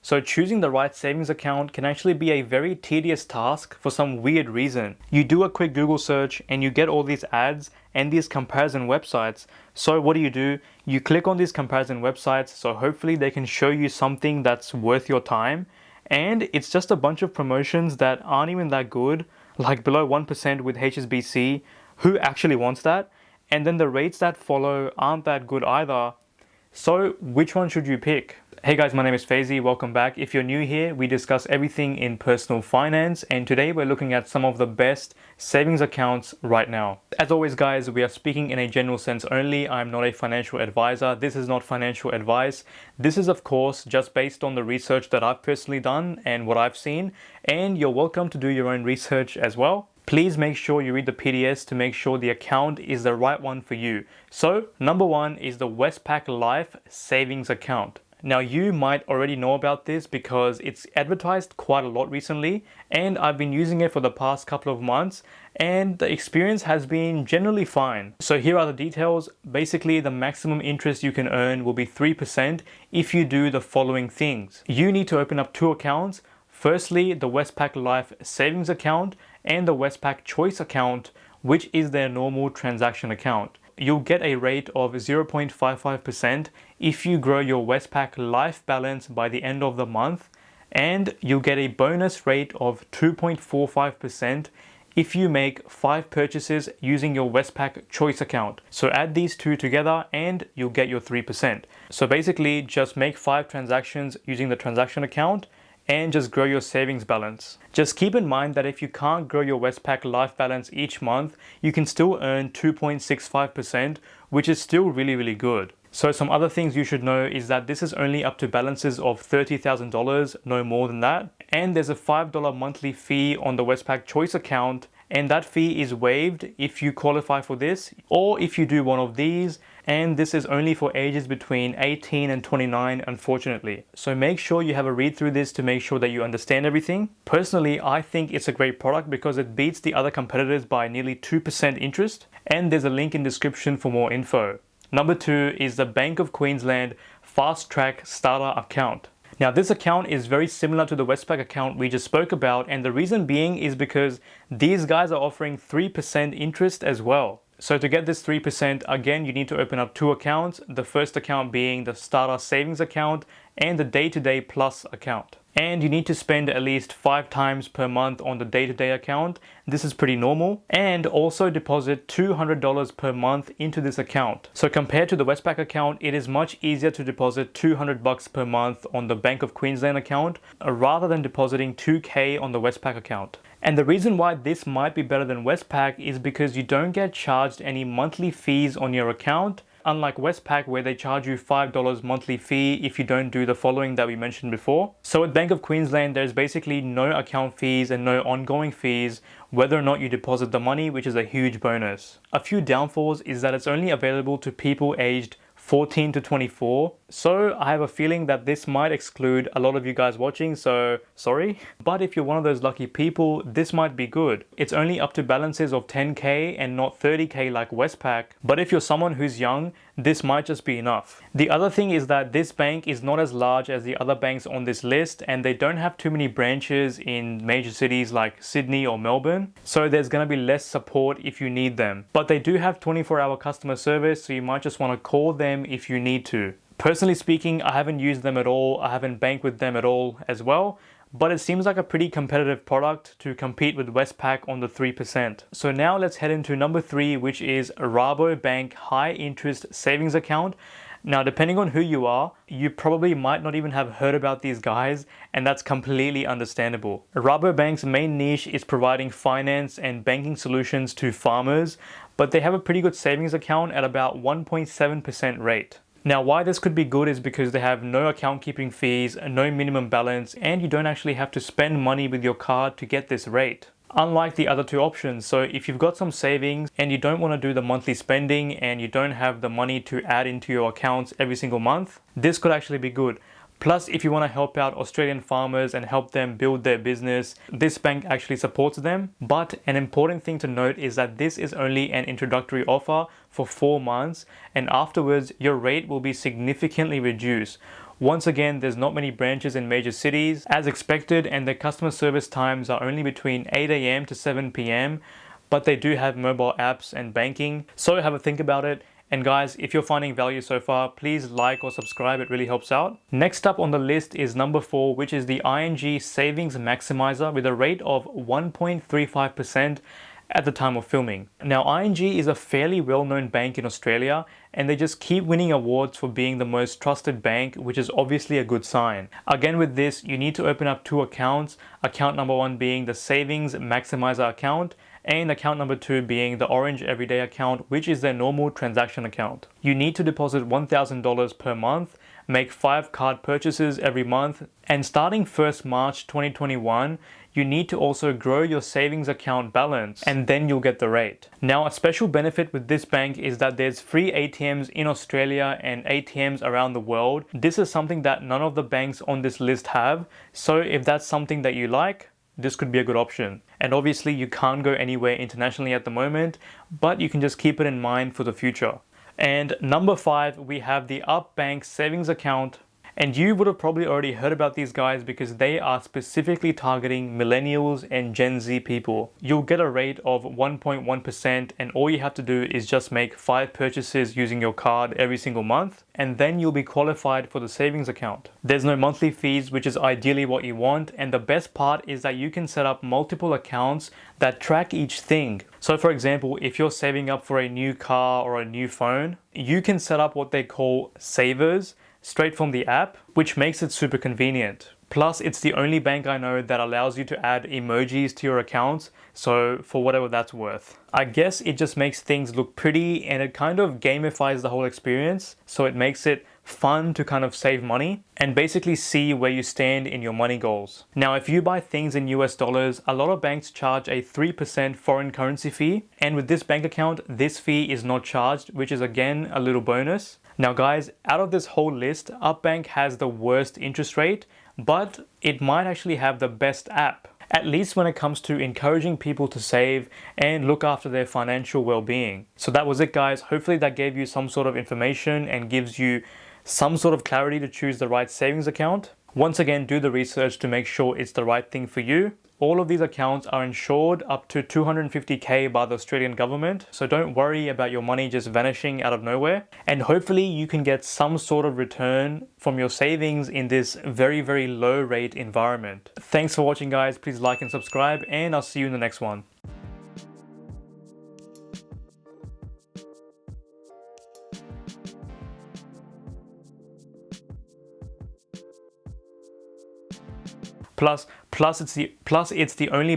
So choosing the right savings account can actually be a very tedious task for some weird reason. You do a quick Google search and you get all these ads and these comparison websites. So what do? You click on these comparison websites, so hopefully they can show you something that's worth your time. And it's just a bunch of promotions that aren't even that good, like below 1% with HSBC. Who actually wants that? And then the rates that follow aren't that good either. So which one should you pick? Hey guys, my name is Fyzee, welcome back. If you're new here, we discuss everything in personal finance, and today we're looking at some of the best savings accounts right now. As always guys, we are speaking in a general sense only. I'm not a financial advisor. This is not financial advice. This is of course just based on the research that I've personally done and what I've seen, and you're welcome to do your own research as well. Please make sure you read the PDS to make sure the account is the right one for you. So number one is the Westpac Life Savings Account. Now you might already know about this because it's advertised quite a lot recently, and I've been using it for the past couple of months and the experience has been generally fine. So here are the details. Basically, the maximum interest you can earn will be 3% if you do the following things. You need to open up two accounts. Firstly, the Westpac Life Savings Account and the Westpac Choice Account, which is their normal transaction account. You'll get a rate of 0.55% if you grow your Westpac Life balance by the end of the month, and you'll get a bonus rate of 2.45% if you make 5 purchases using your Westpac Choice account. So add these two together and you'll get your 3%. So basically just make 5 transactions using the transaction account and just grow your savings balance. Just keep in mind that if you can't grow your Westpac Life balance each month, you can still earn 2.65%, which is still really good. So some other things you should know is that this is only up to balances of $30,000, no more than that. And there's a $5 monthly fee on the Westpac Choice account, and that fee is waived if you qualify for this or if you do one of these, and this is only for ages between 18 and 29 unfortunately. So make sure you have a read through this to make sure that you understand everything. Personally, I think it's a great product because it beats the other competitors by nearly 2% interest, and there's a link in description for more info. Number 2 is the Bank of Queensland Fast Track Starter Account. Now this account is very similar to the Westpac account we just spoke about, and the reason being is because these guys are offering 3% interest as well. So to get this 3%, again, you need to open up two accounts. The first account being the Starter Savings Account and the Day-to-Day Plus account. And you need to spend at least 5 times per month on the day-to-day account. This is pretty normal. And also deposit $200 per month into this account. So compared to the Westpac account, it is much easier to deposit $200 per month on the Bank of Queensland account rather than depositing $2K on the Westpac account. And the reason why this might be better than Westpac is because you don't get charged any monthly fees on your account, unlike Westpac where they charge you $5 monthly fee if you don't do the following that we mentioned before. So at Bank of Queensland, there's basically no account fees and no ongoing fees whether or not you deposit the money, which is a huge bonus. A few downfalls is that it's only available to people aged 14 to 24. So I have a feeling that this might exclude a lot of you guys watching, so sorry. But if you're one of those lucky people, this might be good. It's only up to balances of 10K and not 30K like Westpac. But if you're someone who's young, this might just be enough. The other thing is that this bank is not as large as the other banks on this list, and they don't have too many branches in major cities like Sydney or Melbourne. So there's gonna be less support if you need them. But they do have 24-hour customer service, so you might just wanna call them if you need to. Personally speaking, I haven't used them at all. I haven't banked with them at all as well. But it seems like a pretty competitive product to compete with Westpac on the 3%. So now let's head into number 3, which is Rabobank High Interest Savings Account. Now, depending on who you are, you probably might not even have heard about these guys, and that's completely understandable. Rabobank's main niche is providing finance and banking solutions to farmers, but they have a pretty good savings account at about 1.7% rate. Now, why this could be good is because they have no account keeping fees, no minimum balance, and you don't actually have to spend money with your card to get this rate. Unlike the other two options. So if you've got some savings and you don't want to do the monthly spending and you don't have the money to add into your accounts every single month, this could actually be good. Plus, if you want to help out Australian farmers and help them build their business, this bank actually supports them. But an important thing to note is that this is only an introductory offer for 4 months, and afterwards your rate will be significantly reduced. Once again, there's not many branches in major cities as expected, and their customer service times are only between 8 a.m. to 7 p.m. But they do have mobile apps and banking, so have a think about it. And guys, if you're finding value so far, please like or subscribe, it really helps out. Next up on the list is number 4, which is the ING Savings Maximiser with a rate of 1.35% at the time of filming. Now, ING is a fairly well-known bank in Australia, and they just keep winning awards for being the most trusted bank, which is obviously a good sign. Again, with this, you need to open up 2 accounts, account number 1 being the Savings Maximiser account, and account number 2 being the Orange Everyday account, which is their normal transaction account. You need to deposit $1,000 per month, make 5 card purchases every month, and starting 1st March 2021, you need to also grow your savings account balance, and then you'll get the rate. Now, a special benefit with this bank is that there's free ATMs in Australia and ATMs around the world. This is something that none of the banks on this list have, so if that's something that you like, this could be a good option. And obviously you can't go anywhere internationally at the moment, but you can just keep it in mind for the future. And number 5, we have the Up Bank savings account. And you would have probably already heard about these guys because they are specifically targeting millennials and Gen Z people. You'll get a rate of 1.1%, and all you have to do is just make 5 purchases using your card every single month, and then you'll be qualified for the savings account. There's no monthly fees, which is ideally what you want, and the best part is that you can set up multiple accounts that track each thing. So for example, if you're saving up for a new car or a new phone, you can set up what they call savers straight from the app, which makes it super convenient. Plus, it's the only bank I know that allows you to add emojis to your accounts, so for whatever that's worth. I guess it just makes things look pretty, and it kind of gamifies the whole experience, so it makes it fun to kind of save money and basically see where you stand in your money goals. Now, if you buy things in US dollars, a lot of banks charge a 3% foreign currency fee, and with this bank account, this fee is not charged, which is again a little bonus. Now guys, out of this whole list, Upbank has the worst interest rate, but it might actually have the best app, at least when it comes to encouraging people to save and look after their financial well-being. So that was it guys. Hopefully that gave you some sort of information and gives you some sort of clarity to choose the right savings account. Once again, do the research to make sure it's the right thing for you. All of these accounts are insured up to 250k by the Australian government, so don't worry about your money just vanishing out of nowhere. And hopefully you can get some sort of return from your savings in this very, very low rate environment. Thanks for watching guys. Please like and subscribe, and I'll see you in the next one. Plus it's the only